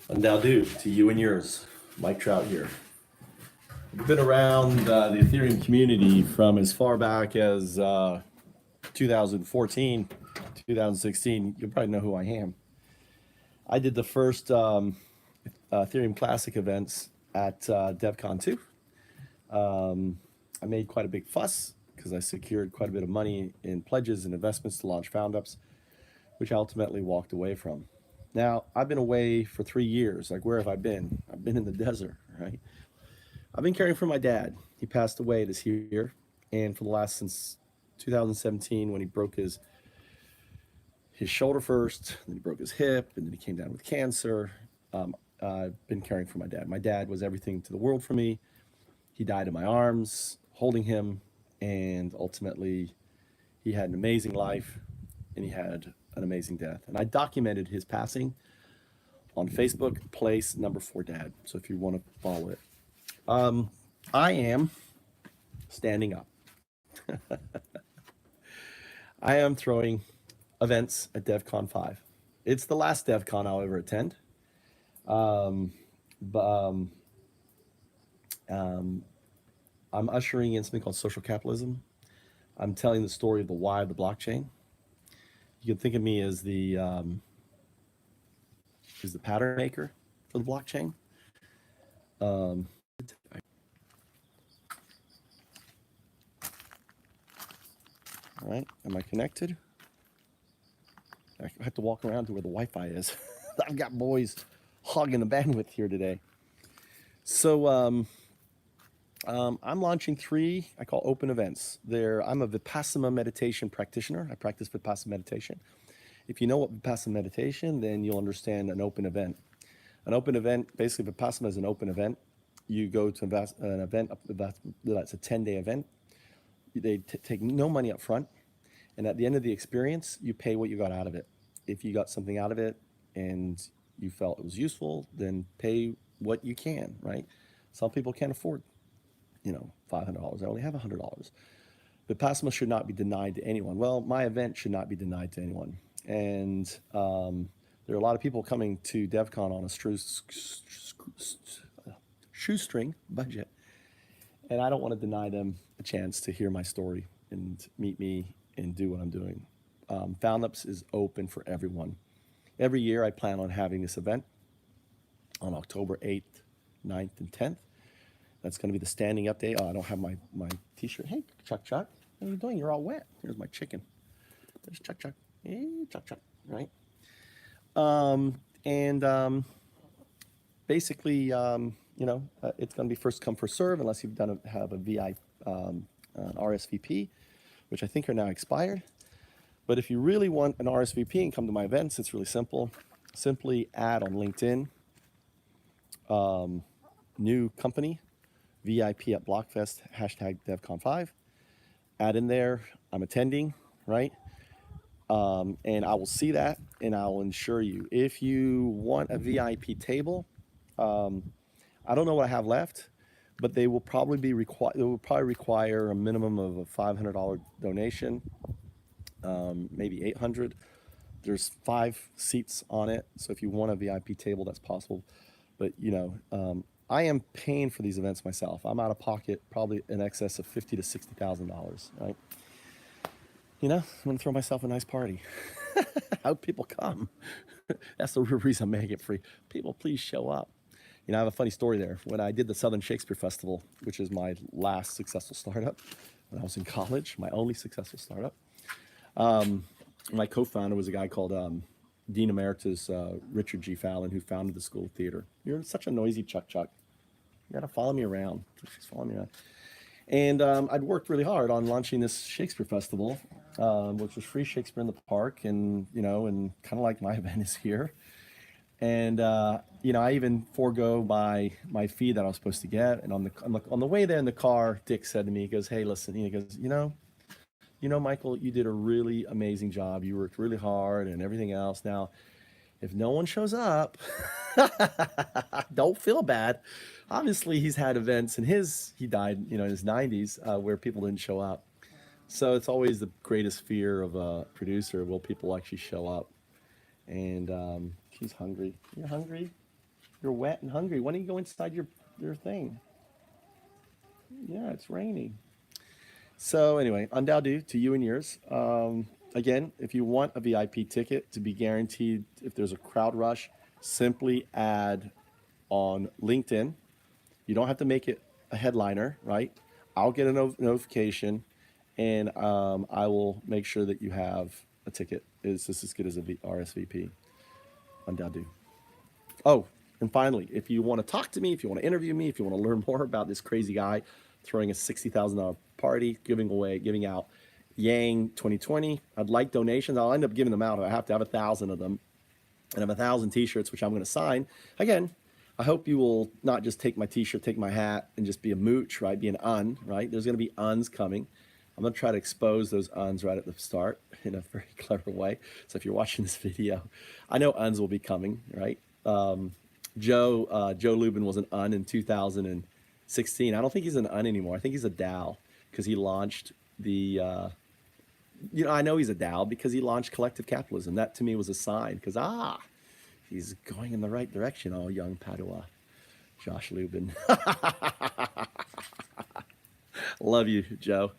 And now do to you and yours. Mike Trout here. I've been around the Ethereum community from as far back as 2014, 2016. You'll probably know who I am. I did the first Ethereum Classic events at DevCon 2. I made quite a big fuss because I secured quite a bit of money in pledges and investments to launch Foundups, which I ultimately walked away from. Now, I've been away for 3 years. Like, where have I been? I've been in the desert, right? I've been caring for my dad. He passed away this year, and for the last since 2017, when he broke his shoulder first, then he broke his hip, and then he came down with cancer. I've been caring for my dad. My dad was everything to the world for me. He died in my arms, holding him, and ultimately, he had an amazing life, and he had an amazing death. And I documented his passing on Facebook, place number 4 dad. So if you want to follow it. I am standing up. I am throwing events at DevCon 5. It's the last DevCon I'll ever attend. But I'm ushering in something called social capitalism. I'm telling the story of the why of the blockchain. You can think of me as the pattern maker for the blockchain. All right, am I connected? I have to walk around to where the Wi-Fi is. I've got boys hogging the bandwidth here today. So I'm launching 3 I call open events. I'm a Vipassana meditation practitioner. I practice Vipassana meditation. If you know what Vipassana meditation, then you'll understand an open event. An open event, basically Vipassana is an open event. You go to an event, that's a 10-day event. They take no money up front. And at the end of the experience, you pay what you got out of it. If you got something out of it and you felt it was useful, then pay what you can, right? Some people can't afford, $500. I only have $100. Vipassana should not be denied to anyone. Well, my event should not be denied to anyone. And there are a lot of people coming to DevCon on a shoestring budget. And I don't want to deny them a chance to hear my story and meet me and do what I'm doing. Foundups is open for everyone. Every year I plan on having this event on October 8th, 9th, and 10th. That's going to be the standing up day. Oh, I don't have my t-shirt. Hey, Chuck. What are you doing? You're all wet. Here's my chicken. There's Chuck. Hey, Chuck. Right? Basically, it's going to be first come, first serve unless you've have a VI RSVP, which I think are now expired. But if you really want an RSVP and come to my events, it's really simple. Simply add on LinkedIn, new company, VIP at BlockFest, hashtag DevCon5. Add in there, I'm attending, right? And I will see that, and I will ensure you. If you want a VIP table, I don't know what I have left, but they will probably require a minimum of a $500 donation, maybe $800. There's 5 seats on it, so if you want a VIP table, that's possible. But I am paying for these events myself. I'm out of pocket probably in excess of $50,000 to $60,000, right? I'm gonna throw myself a nice party. I hope people come. That's the real reason I'm making it free. People, please show up. I have a funny story there. When I did the Southern Shakespeare Festival, which is my last successful startup, when I was in college, my only successful startup, my co-founder was a guy called Dean Emeritus Richard G. Fallon, who founded the School of Theater. You're such a noisy Chuck. You gotta follow me around. Just follow me around. And I'd worked really hard on launching this Shakespeare Festival, which was free Shakespeare in the Park, and and kind of like my event is here. And I even forego my fee that I was supposed to get. And on the way there in the car, Dick said to me, he goes, "Hey, listen," he goes, Michael, you did a really amazing job. You worked really hard and everything else. Now, if no one shows up, don't feel bad. Obviously, he's had events he died, in his 90s where people didn't show up. So it's always the greatest fear of a producer. Will people actually show up? And she's hungry. You're hungry? You're wet and hungry. Why don't you go inside your thing? Yeah, it's raining. So anyway, Undao to you and yours. Again, if you want a VIP ticket to be guaranteed, if there's a crowd rush, simply add on LinkedIn. You don't have to make it a headliner, right? I'll get a notification, and I will make sure that you have a ticket. Is this as good as a RSVP? Undao. Oh, and finally, if you want to talk to me, if you want to interview me, if you want to learn more about this crazy guy throwing a $60,000 party, giving out Yang 2020, I'd like donations. I'll end up giving them out. I have to have 1,000 of them, and I have 1,000 T-shirts, which I'm going to sign. Again, I hope you will not just take my T-shirt, take my hat, and just be a mooch, right? Be an right? There's going to be uns coming. I'm going to try to expose those uns right at the start in a very clever way. So if you're watching this video, I know uns will be coming, right? Joe Lubin was an un in 2016. I don't think he's an un anymore. I think he's a DAO because he launched the, I know he's a DAO because he launched collective capitalism. That to me was a sign because, he's going in the right direction. Oh, young Padua, Josh Lubin. Love you, Joe.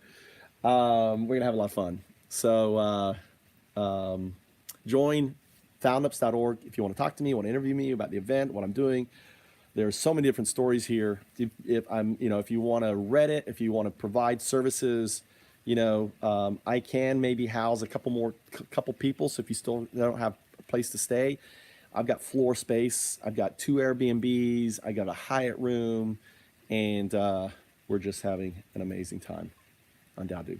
We're going to have a lot of fun. So join foundups.org if you want to talk to me, want to interview me about the event, what I'm doing. There's so many different stories here. If you want to Reddit, if you want to provide services, I can maybe house a couple people. So if you still don't have a place to stay, I've got floor space. I've got 2 Airbnbs. I got a Hyatt room, and we're just having an amazing time. Undao.